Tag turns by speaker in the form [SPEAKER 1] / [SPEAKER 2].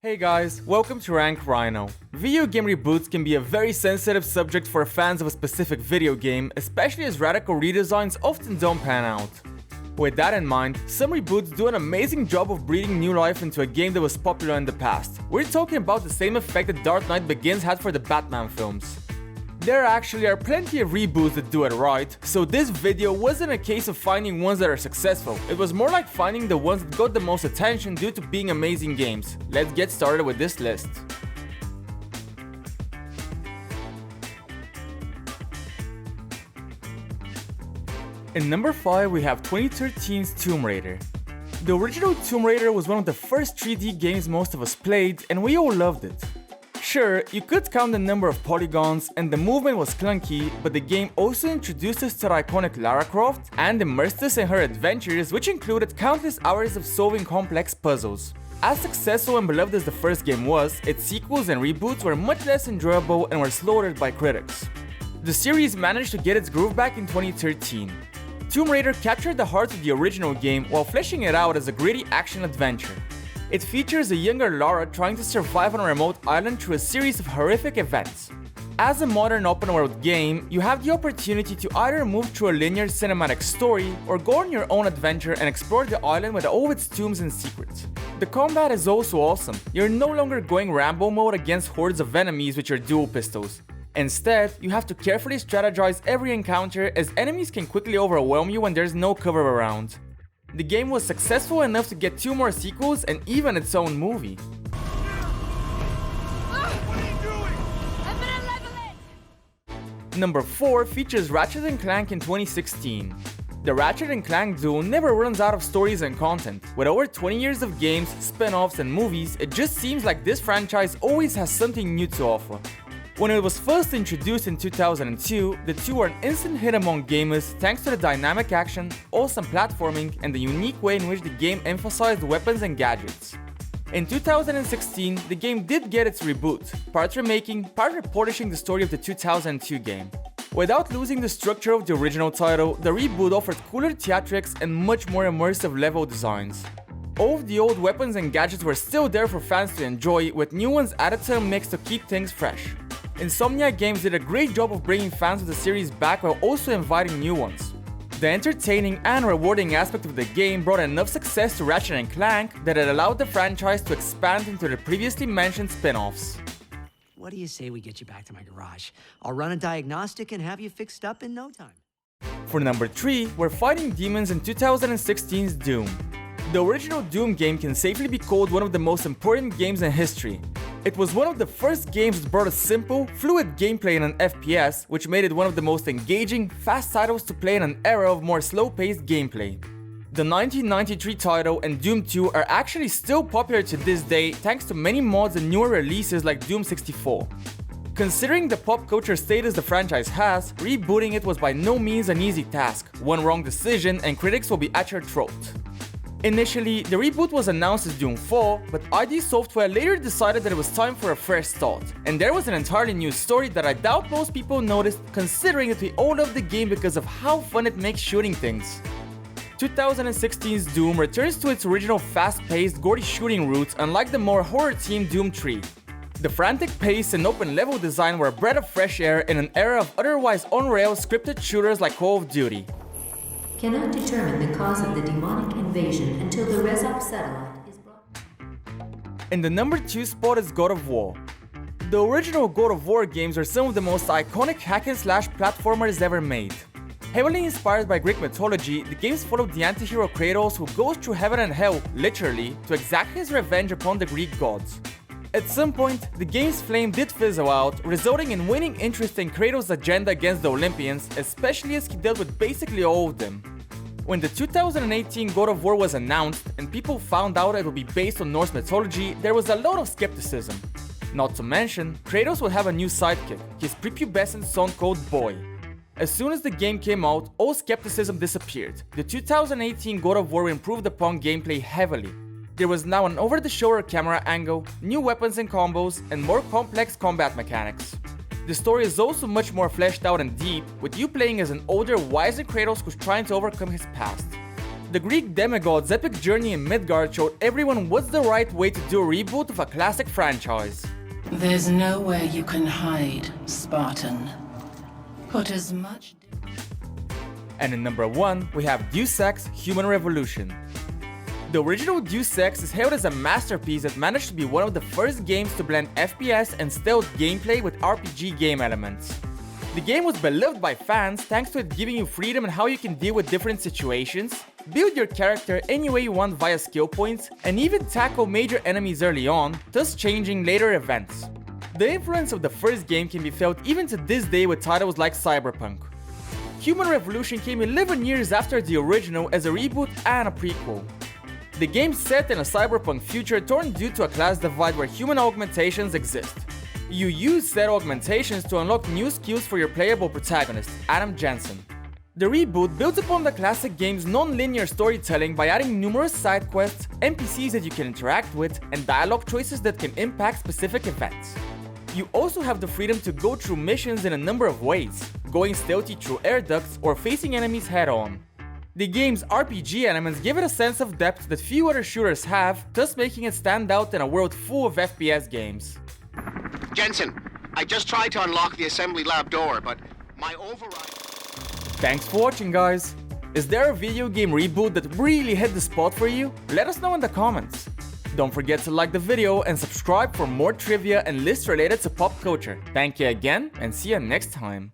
[SPEAKER 1] Hey guys, welcome to Rank Rhino. Video game reboots can be a very sensitive subject for fans of a specific video game, especially as radical redesigns often don't pan out. With that in mind, some reboots do an amazing job of breathing new life into a game that was popular in the past. We're talking about the same effect that Dark Knight Begins had for the Batman films. There actually are plenty of reboots that do it right, so this video wasn't a case of finding ones that are successful, it was more like finding the ones that got the most attention due to being amazing games. Let's get started with this list. In number 5 we have 2013's Tomb Raider. The original Tomb Raider was one of the first 3D games most of us played, and we all loved it. Sure, you could count the number of polygons and the movement was clunky, but the game also introduced us to the iconic Lara Croft and immersed us in her adventures, which included countless hours of solving complex puzzles. As successful and beloved as the first game was, its sequels and reboots were much less enjoyable and were slaughtered by critics. The series managed to get its groove back in 2013. Tomb Raider captured the heart of the original game while fleshing it out as a gritty action adventure. It features a younger Lara trying to survive on a remote island through a series of horrific events. As a modern open-world game, you have the opportunity to either move through a linear cinematic story or go on your own adventure and explore the island with all its tombs and secrets. The combat is also awesome. You're no longer going Rambo mode against hordes of enemies with your dual pistols. Instead, you have to carefully strategize every encounter as enemies can quickly overwhelm you when there's no cover around. The game was successful enough to get 2 more sequels and even its own movie. Number 4 features Ratchet Clank in 2016. The Ratchet Clank duo never runs out of stories and content. With over 20 years of games, spin-offs and movies, it just seems like this franchise always has something new to offer. When it was first introduced in 2002, the two were an instant hit among gamers thanks to the dynamic action, awesome platforming, and the unique way in which the game emphasized weapons and gadgets. In 2016, the game did get its reboot, part remaking, part repolishing the story of the 2002 game. Without losing the structure of the original title, the reboot offered cooler theatrics and much more immersive level designs. All of the old weapons and gadgets were still there for fans to enjoy, with new ones added to the mix to keep things fresh. Insomniac Games did a great job of bringing fans of the series back while also inviting new ones. The entertaining and rewarding aspect of the game brought enough success to Ratchet & Clank that it allowed the franchise to expand into the previously mentioned spin-offs.
[SPEAKER 2] What do you say we get you back to my garage? I'll run a diagnostic and have you fixed up in no time.
[SPEAKER 1] For number 3, we're fighting demons in 2016's Doom. The original Doom game can safely be called one of the most important games in history. It was one of the first games that brought a simple, fluid gameplay in an FPS, which made it one of the most engaging, fast titles to play in an era of more slow-paced gameplay. The 1993 title and Doom 2 are actually still popular to this day thanks to many mods and newer releases like Doom 64. Considering the pop culture status the franchise has, rebooting it was by no means an easy task. One wrong decision and critics will be at your throat. Initially, the reboot was announced as Doom 4, but ID Software later decided that it was time for a fresh start. And there was an entirely new story that I doubt most people noticed, considering that we all love the game because of how fun it makes shooting things. 2016's Doom returns to its original fast-paced, gory shooting roots, unlike the more horror-themed Doom 3. The frantic pace and open level design were a breath of fresh air in an era of otherwise on-rails scripted shooters like Call of Duty.
[SPEAKER 3] Cannot determine the cause of the demonic invasion until the Resop satellite is brought.
[SPEAKER 1] In the number 2 spot is God of War. The original God of War games are some of the most iconic hack-and-slash platformers ever made. Heavily inspired by Greek mythology, the games follow the anti-hero Kratos who goes through heaven and hell, literally, to exact his revenge upon the Greek gods. At some point, the game's flame did fizzle out, resulting in waning interest in Kratos' agenda against the Olympians, especially as he dealt with basically all of them. When the 2018 God of War was announced and people found out it would be based on Norse mythology, there was a lot of skepticism. Not to mention, Kratos would have a new sidekick, his prepubescent son called Boy. As soon as the game came out, all skepticism disappeared. The 2018 God of War improved upon gameplay heavily. There was now an over-the-shoulder camera angle, new weapons and combos, and more complex combat mechanics. The story is also much more fleshed out and deep, with you playing as an older, wiser Kratos who's trying to overcome his past. The Greek demigod's epic journey in Midgard showed everyone what's the right way to do a reboot of a classic franchise.
[SPEAKER 4] There's nowhere you can hide, Spartan. Put as much...
[SPEAKER 1] And in number 1, we have Deus Ex: Human Revolution. The original Deus Ex is hailed as a masterpiece that managed to be one of the first games to blend FPS and stealth gameplay with RPG game elements. The game was beloved by fans thanks to it giving you freedom in how you can deal with different situations, build your character any way you want via skill points, and even tackle major enemies early on, thus changing later events. The influence of the first game can be felt even to this day with titles like Cyberpunk. Human Revolution came 11 years after the original as a reboot and a prequel. The game's set in a cyberpunk future torn due to a class divide where human augmentations exist. You use said augmentations to unlock new skills for your playable protagonist, Adam Jensen. The reboot builds upon the classic game's non-linear storytelling by adding numerous side quests, NPCs that you can interact with, and dialogue choices that can impact specific events. You also have the freedom to go through missions in a number of ways, going stealthy through air ducts or facing enemies head-on. The game's RPG elements give it a sense of depth that few other shooters have, thus making it stand out in a world full of FPS games.
[SPEAKER 5] Jensen, I just tried to unlock the assembly lab door, but my override...
[SPEAKER 1] Thanks for watching, guys! Is there a video game reboot that really hit the spot for you? Let us know in the comments. Don't forget to like the video and subscribe for more trivia and lists related to pop culture. Thank you again, and see you next time.